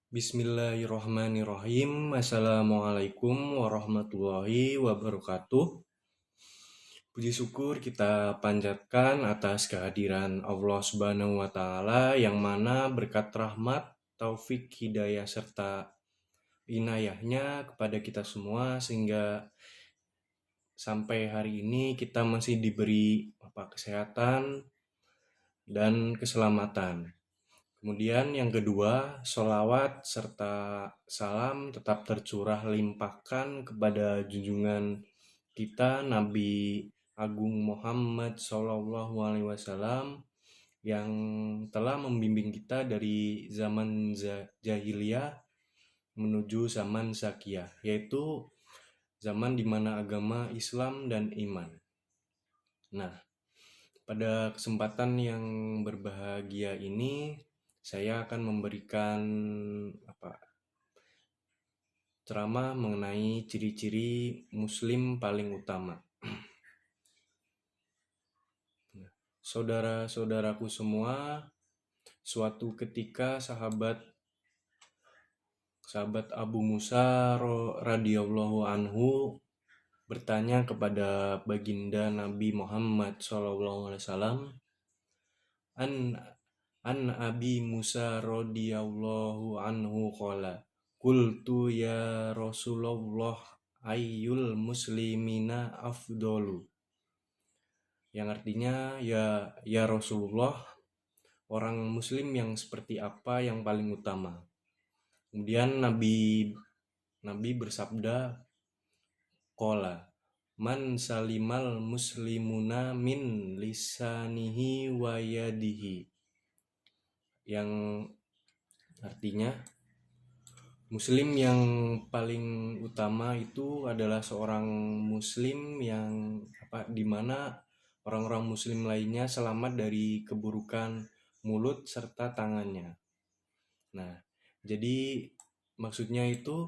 Bismillahirrahmanirrahim. Assalamualaikum warahmatullahi wabarakatuh. Puji syukur kita panjatkan atas kehadiran Allah Subhanahu wa Ta'ala, yang mana berkat rahmat, taufik, hidayah, serta inayahnya kepada kita semua, sehingga sampai hari ini kita masih diberi kesehatan dan keselamatan. Kemudian yang kedua, sholawat serta salam tetap tercurah limpahkan kepada junjungan kita Nabi Agung Muhammad SAW, yang telah membimbing kita dari zaman jahiliyah menuju zaman zakiyah, yaitu zaman di mana agama Islam dan iman. Nah, pada kesempatan yang berbahagia ini, saya akan memberikan ceramah mengenai ciri-ciri Muslim paling utama. Saudara-saudaraku semua, suatu ketika sahabat Abu Musa radhiyallahu anhu bertanya kepada baginda Nabi Muhammad SAW, an Abi Musa radhiyallahu anhu qala qultu ya Rasulullah ayyul muslimina afdolu, yang artinya ya Rasulullah, orang muslim yang seperti apa yang paling utama. Kemudian Nabi bersabda, qala man salimal muslimuna min lisanihi wa yadihi, yang artinya Muslim yang paling utama itu adalah seorang Muslim yang dimana orang-orang Muslim lainnya selamat dari keburukan mulut serta tangannya. Nah, jadi maksudnya itu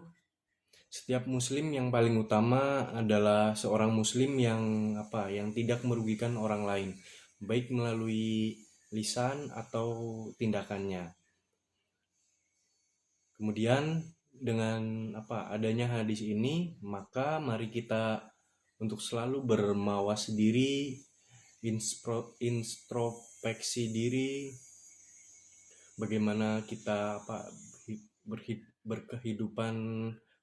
setiap Muslim yang paling utama adalah seorang Muslim yang tidak merugikan orang lain, baik melalui lisan atau tindakannya. Kemudian dengan adanya hadis ini, maka mari kita untuk selalu bermawas diri, introspeksi diri, bagaimana kita berkehidupan,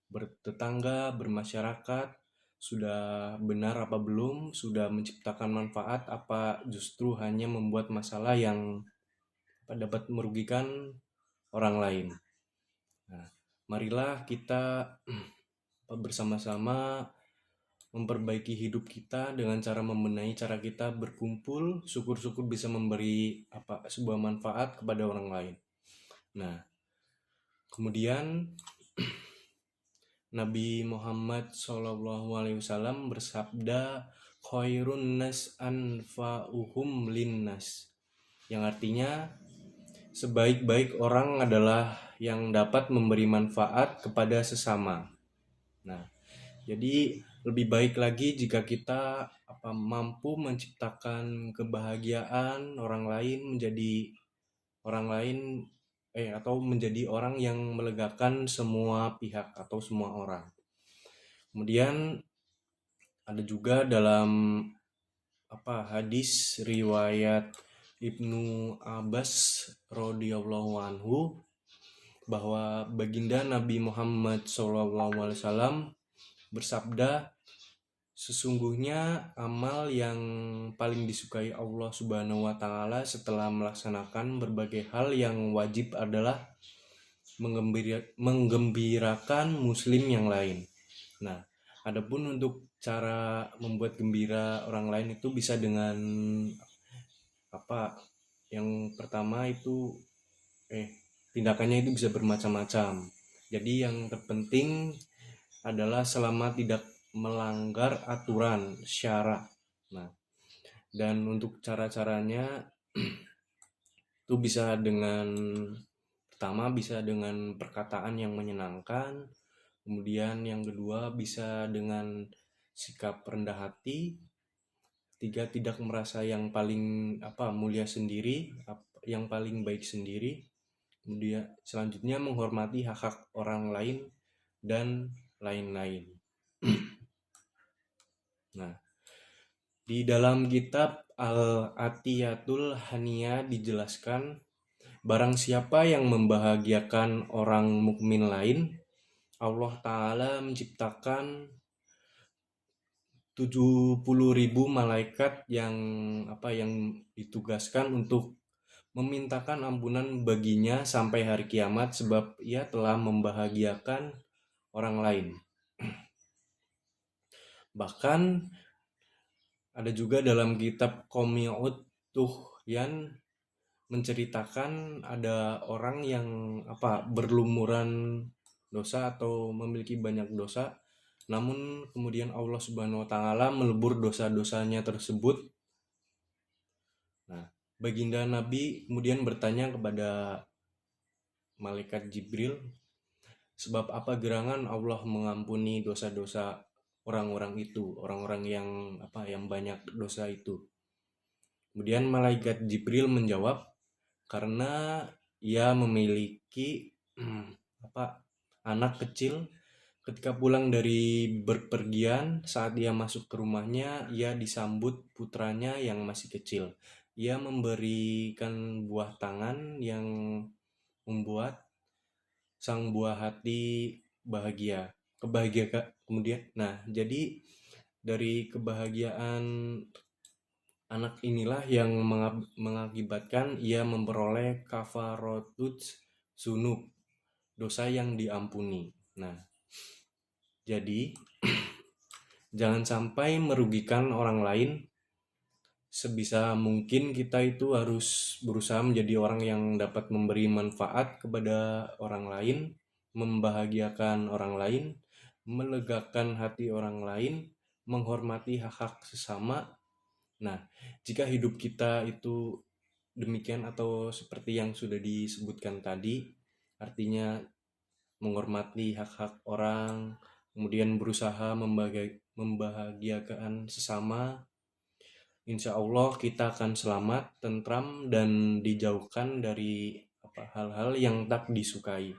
bertetangga, bermasyarakat, sudah benar apa belum, sudah menciptakan manfaat apa justru hanya membuat masalah yang dapat merugikan orang lain. Nah, marilah kita bersama-sama memperbaiki hidup kita dengan cara membenahi cara kita berkumpul, syukur-syukur bisa memberi sebuah manfaat kepada orang lain. Nah, kemudian Nabi Muhammad SAW bersabda, khairun nas anfa'uhum linnas, yang artinya sebaik-baik orang adalah yang dapat memberi manfaat kepada sesama. Nah, jadi lebih baik lagi jika kita mampu menciptakan kebahagiaan orang lain atau menjadi orang yang melegakan semua pihak atau semua orang. Kemudian ada juga dalam hadis riwayat Ibnu Abbas radhiyallahu anhu bahwa baginda Nabi Muhammad SAW bersabda, sesungguhnya amal yang paling disukai Allah Subhanahu wa Ta'ala setelah melaksanakan berbagai hal yang wajib adalah menggembirakan muslim yang lain. Nah, adapun untuk cara membuat gembira orang lain itu bisa dengan yang pertama itu tindakannya itu bisa bermacam-macam. Jadi yang terpenting adalah selama tidak melanggar aturan syara. Nah, dan untuk cara-caranya itu bisa dengan perkataan yang menyenangkan. Kemudian yang kedua bisa dengan sikap rendah hati. Tiga, tidak merasa yang paling mulia sendiri, yang paling baik sendiri. Kemudian selanjutnya menghormati hak-hak orang lain dan lain-lain. Nah, di dalam kitab Al-Atiyatul Haniyah dijelaskan, barang siapa yang membahagiakan orang mukmin lain, Allah Ta'ala menciptakan 70.000 malaikat yang ditugaskan untuk memintakan ampunan baginya sampai hari kiamat sebab ia telah membahagiakan orang lain. Bahkan ada juga dalam kitab Qomi'ut Tuhyan menceritakan ada orang yang berlumuran dosa atau memiliki banyak dosa, namun kemudian Allah Subhanahu wa taala melebur dosa-dosanya tersebut. Nah, baginda Nabi kemudian bertanya kepada malaikat Jibril, sebab apa gerangan Allah mengampuni dosa-dosa orang-orang itu, orang-orang yang banyak dosa itu. Kemudian malaikat Jibril menjawab, karena ia memiliki anak kecil. Ketika pulang dari berpergian, saat ia masuk ke rumahnya, ia disambut putranya yang masih kecil. Ia memberikan buah tangan yang membuat sang buah hati bahagia. Kemudian, jadi dari kebahagiaan anak inilah yang mengakibatkan ia memperoleh kafaratut dzunub, dosa yang diampuni. Nah, jadi jangan sampai merugikan orang lain. Sebisa mungkin kita itu harus berusaha menjadi orang yang dapat memberi manfaat kepada orang lain, membahagiakan orang lain, melegakan hati orang lain, menghormati hak-hak sesama. Nah, jika hidup kita itu demikian atau seperti yang sudah disebutkan tadi, artinya menghormati hak-hak orang, kemudian berusaha membahagiakan sesama, insya Allah kita akan selamat, tentram, dan dijauhkan dari hal-hal yang tak disukai.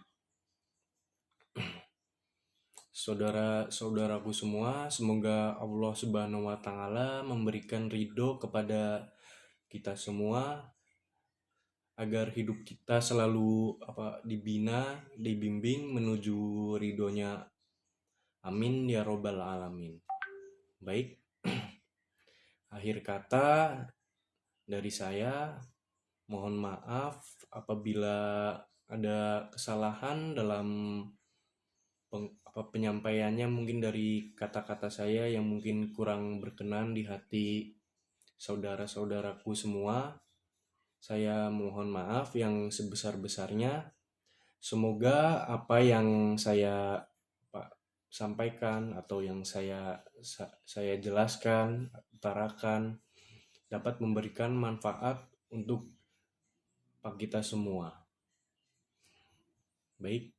Saudara-saudaraku semua, semoga Allah Subhanahu wa taala memberikan ridho kepada kita semua agar hidup kita selalu dibina, dibimbing menuju ridhonya. Amin ya robbal alamin. Baik, akhir kata dari saya, mohon maaf apabila ada kesalahan dalam penyampaiannya, mungkin dari kata-kata saya yang mungkin kurang berkenan di hati saudara-saudaraku semua. Saya mohon maaf yang sebesar-besarnya. Semoga apa yang saya sampaikan atau yang saya jelaskan, utarakan dapat memberikan manfaat untuk kita semua. Baik.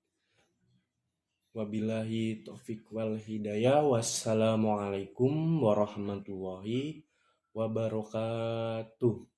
Wabillahi taufiq wal hidayah. Wassalamualaikum warahmatullahi wabarakatuh.